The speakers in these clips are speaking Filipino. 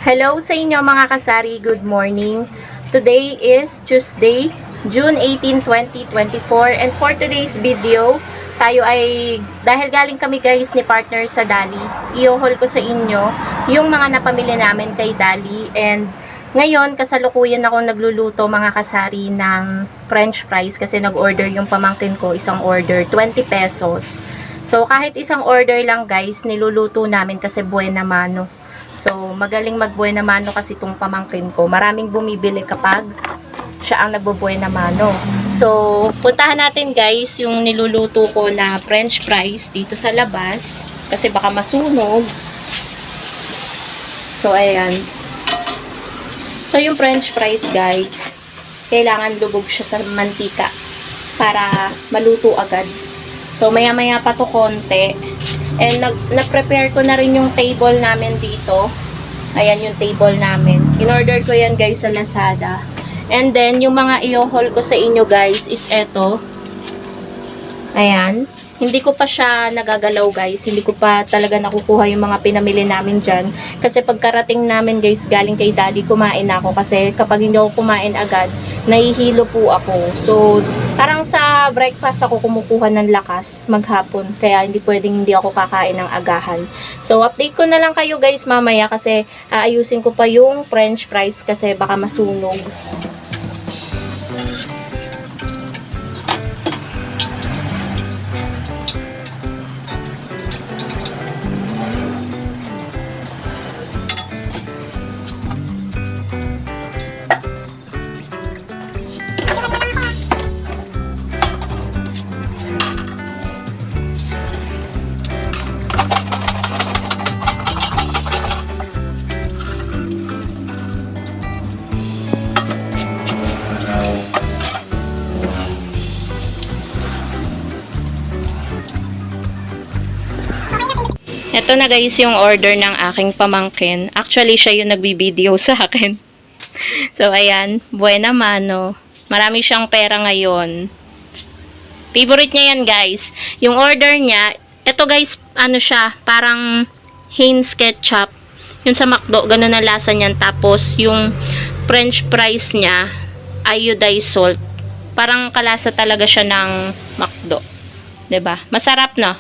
Hello sa inyo mga kasari, good morning. Today is Tuesday, June 18, 2024 and for today's video, tayo ay, dahil galing kami guys ni partner sa Dali, i-haul ko sa inyo yung mga napamili namin kay Dali and ngayon kasalukuyan ako nagluluto mga kasari ng french fries kasi nag-order yung pamangkin ko, isang order, 20 pesos. So kahit isang order lang guys, niluluto namin kasi buena mano. So, magaling magbuena mano kasi itong pamangkin ko. Maraming bumibili kapag siya ang nagbubuena mano. So, puntahan natin guys yung niluluto ko na french fries dito sa labas. Kasi baka masunog. So, ayan. So, yung french fries guys, kailangan lubog siya sa mantika para maluto agad. So, maya-maya pa to konti. And na-prepare ko na rin yung table namin dito. Ayan yung table namin. In-order ko yan guys sa Lazada. And then, yung mga i-haul ko sa inyo guys is eto. Ayan. Hindi ko pa siya nagagalaw guys. Hindi ko pa talaga nakukuha yung mga pinamili namin dyan. Kasi pagkarating namin guys, galing kay Daddy, kumain ako. Kasi kapag hindi ako kumain agad, nahihilo po ako. So, parang sa breakfast ako kumukuha ng lakas maghapon. Kaya hindi pwedeng hindi ako kakain ng agahan. So, update ko na lang kayo guys mamaya kasi aayusin ko pa yung french fries kasi baka masunog. Ito na guys yung order ng aking pamangkin. Actually, siya yung nagbibideo sa akin. So, ayan. Buena mano. Marami siyang pera ngayon. Favorite niya yan guys. Yung order niya, ito guys, ano siya, parang Heinz ketchup. Yung sa McDo, ganun na lasa niyan. Tapos, yung french fries niya, iodized salt. Parang kalasa talaga siya ng McDo. 'Di ba? Masarap na.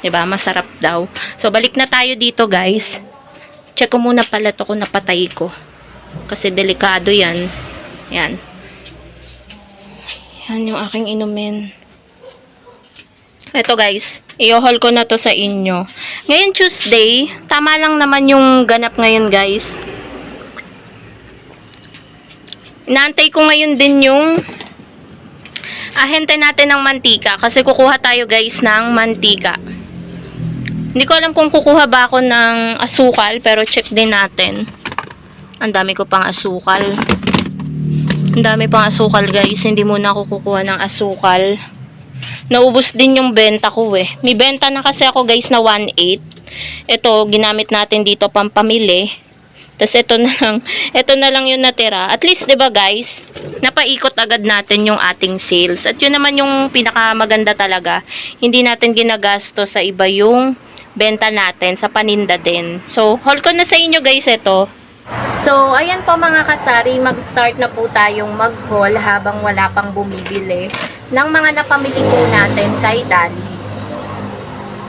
Diba? Masarap daw. So, balik na tayo dito, guys. Check ko muna pala ito kung napatay ko. Kasi delikado yan. Yan. Yan yung aking inumin. Ito, guys. I-haul ko na to sa inyo. Ngayon, Tuesday. Tama lang naman yung ganap ngayon, guys. Inaantay ko ngayon din yung ahente natin ng mantika. Kasi kukuha tayo, guys, ng mantika. Hindi ko alam kung kukuha ba ako ng asukal, pero check din natin. Ang dami ko pang asukal. Ang dami pang asukal, guys. Hindi muna ako kukuha ng asukal. Naubos din yung benta ko eh. May benta na kasi ako, guys, na 1.8. Ito, ginamit natin dito pampamili. Tapos ito na lang yung natira. At least, 'di ba, guys? Napaikot agad natin yung ating sales. At yun naman yung pinakamaganda talaga. Hindi natin ginagasto sa iba yung benta natin, sa paninda din. So, haul ko na sa inyo guys ito. So, ayan po mga kasari, mag-start na po tayong mag-haul habang wala pang bumibili ng mga napamili po natin kay Dali.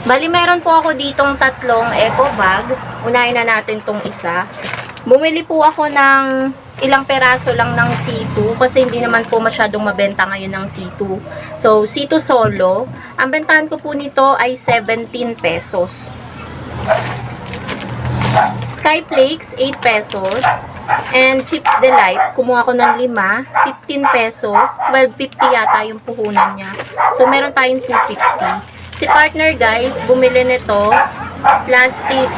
Bali, meron po ako ditong tatlong eco bag. Unahin na natin tong isa. Bumili po ako ng ilang peraso lang ng C2 kasi hindi naman po masyadong mabenta ngayon ng C2. So, C2 solo. Ang bentahan ko po nito ay 17 pesos. Sky Flakes, 8 pesos. And Chips Delight, kumuha ko ng 5, 15 pesos. 12.50 yata yung puhunan niya. So, meron tayong 2.50. Si partner guys, bumili nito plastic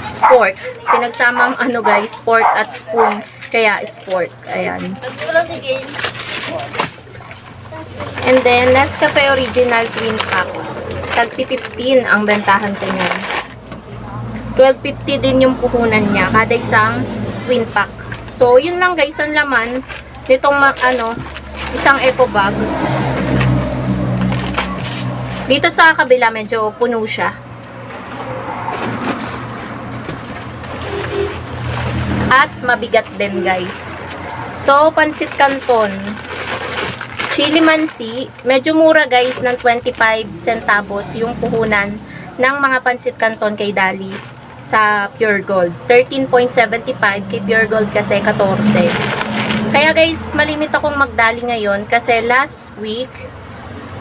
spork. Pinagsamang ano guys, pork at spoon. Kaya spork. Ayan. And then, Nescafe Original Twin Pack. Tag 15 ang bentahan ko niyan. 12.50 din yung puhunan niya. Kada isang twin pack. So, yun lang guys ang laman nitong isang eco bag. Dito sa kabila medyo puno siya. at mabigat din guys. So, pansit canton. Chili mansi. Medyo mura guys ng 25 centavos yung puhunan ng mga pansit canton kay Dali sa Pure Gold. 13.75 kay Pure Gold kasi 14. Kaya guys, malimit akong magdali ngayon kasi last week,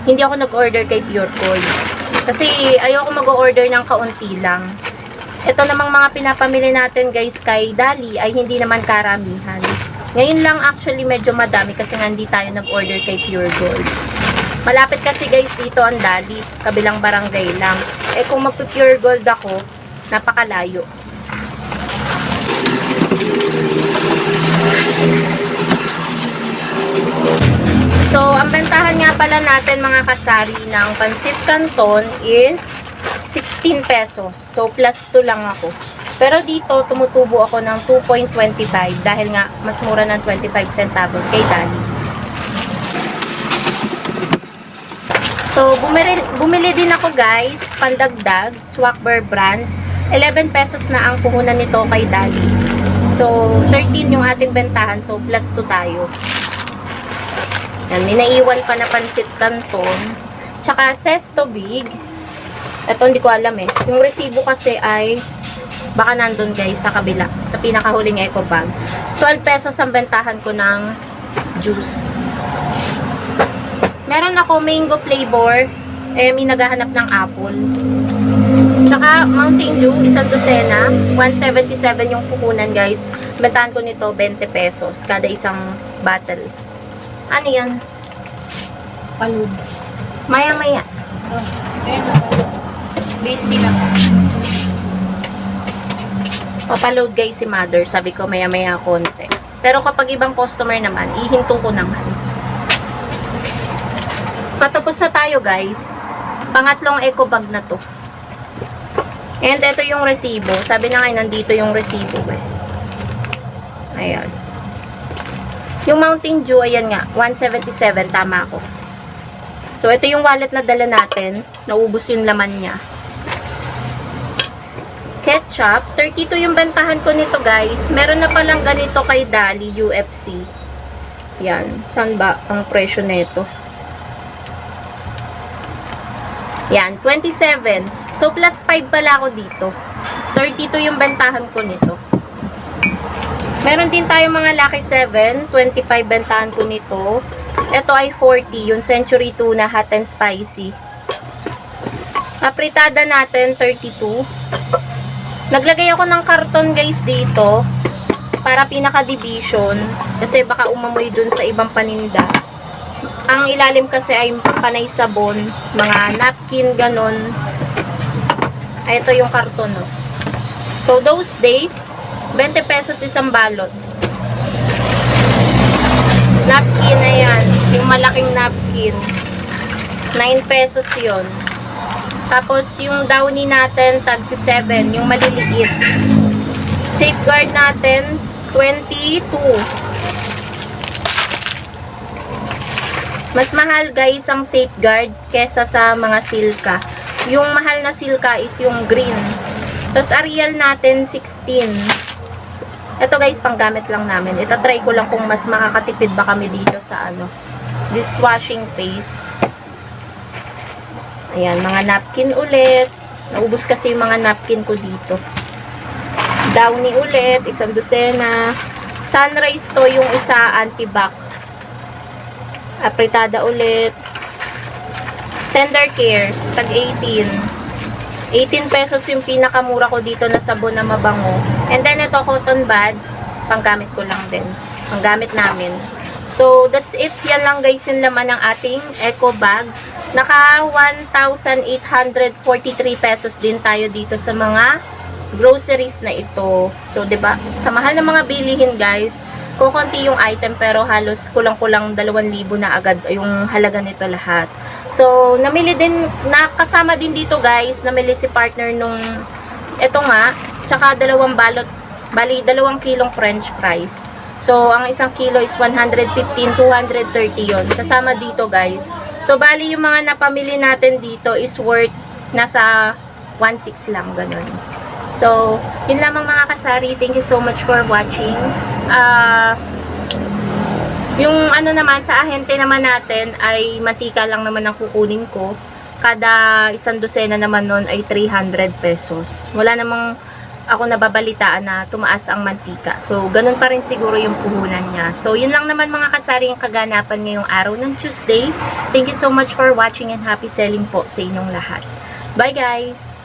hindi ako nag-order kay Pure Gold. Kasi ayoko mag-order ng kaunti lang. Ito namang mga pinapamili natin guys kay Dali ay hindi naman karamihan. Ngayon lang actually medyo madami kasi nga hindi tayo nag-order kay Pure Gold. Malapit kasi guys dito ang Dali, kabilang barangay lang. Eh kung magpi-Pure Gold ako, napakalayo. So, ang bentahan nga pala natin mga kasari ng pansit canton is 16 pesos. So, plus 2 lang ako. Pero dito, tumutubo ako ng 2.25 dahil nga mas mura ng 25 centavos kay Dali. So, bumili din ako guys, pandagdag, Swakber brand. 11 pesos na ang puhunan nito kay Dali. So, 13 yung ating bentahan. So, plus 2 tayo. Yan, may naiwan pa na pansit canton. Tsaka, Sesto Big. Ito, hindi ko alam eh. Yung resibo kasi ay baka nandun guys sa kabila. Sa pinakahuling eco bag. 12 pesos ang bentahan ko ng juice. Meron ako mango flavor. Eh, may naghahanap ng apple. Tsaka, Mountain Dew, isang dosena. 177 yung puhunan guys. Bentahan ko nito 20 pesos kada isang bottle. Ano yan? Palud. Maya-maya. Oh, ayun ako. 20 lang. Papaload guys si mother. Sabi ko maya-maya konti. Pero kapag ibang customer naman, ihinto ko naman. Patapos na tayo guys. Pangatlong eco bag na to. And ito yung resibo. Sabi na nga nandito yung resibo eh. Ayan. Yung Mountain Dew, ayan nga, 177, tama ako. So, ito yung wallet na dala natin. Naubos yung laman niya. Ketchup, 32 yung bentahan ko nito guys. Meron na palang ganito kay Dali, UFC. Yan, saan ba ang presyo nito? Yan, 27. So, plus 5 pala ako dito. 32 yung bentahan ko nito. Meron din tayo mga Lucky 7. 25 bentahan ko nito. Ito ay 40. Yung Century Tuna Hot and Spicy. Apritada natin, 32. Naglagay ako ng karton guys dito. Para pinaka-division. Kasi baka umamoy dun sa ibang paninda. Ang ilalim kasi ay panay sabon. Mga napkin, ganon. Ay, ito yung karton. No? So, those days, 20 pesos isang balot. Napkin na yan. Yung malaking napkin. 9 pesos yon. Tapos, yung downy natin, tag si 7. Yung maliliit. Safeguard natin, 22. Mas mahal guys ang Safeguard kesa sa mga Silka. Yung mahal na Silka is yung green. Tapos Ariel natin, 16. Ito guys, panggamit lang namin. Itatry ko lang kung mas makakatipid ba kami dito sa ano, dishwashing paste. Ayan, mga napkin ulit. Naubos kasi yung mga napkin ko dito. Downy ulit, isang dosena. Sunrise to yung isa, antibac. Apritada ulit. Tender Care, tag 18. 18 pesos yung pinakamura ko dito na sabon na mabango. And then ito, cotton buds. Panggamit ko lang din. Panggamit namin. So, that's it. Yan lang guys yung laman ng ating eco bag. Naka 1,843 pesos din tayo dito sa mga groceries na ito. So, 'di ba? Sa mahal ng mga bilihin guys, kukunti yung item pero halos kulang-kulang 2,000 na agad yung halaga nito lahat. So, namili din, nakasama din dito guys, namili si partner nung, ito nga, tsaka 2 balot, bali 2 kilong french fries. So, ang 1 kilo is 115, 230 yon. Kasama dito guys. So, bali yung mga napamili natin dito is worth nasa 1.6 lang, ganun. So, yun lamang mga kasari. Thank you so much for watching. Yung ano naman, sa ahente naman natin ay mantika lang naman ang kukunin ko. Kada isang dosena naman nun ay 300 pesos. Wala namang ako nababalitaan na tumaas ang mantika. So, ganun pa rin siguro yung puhunan niya. So, yun lang naman mga kasari yung kaganapan ngayong araw ng Tuesday. Thank you so much for watching and happy selling po sa inyong lahat. Bye guys!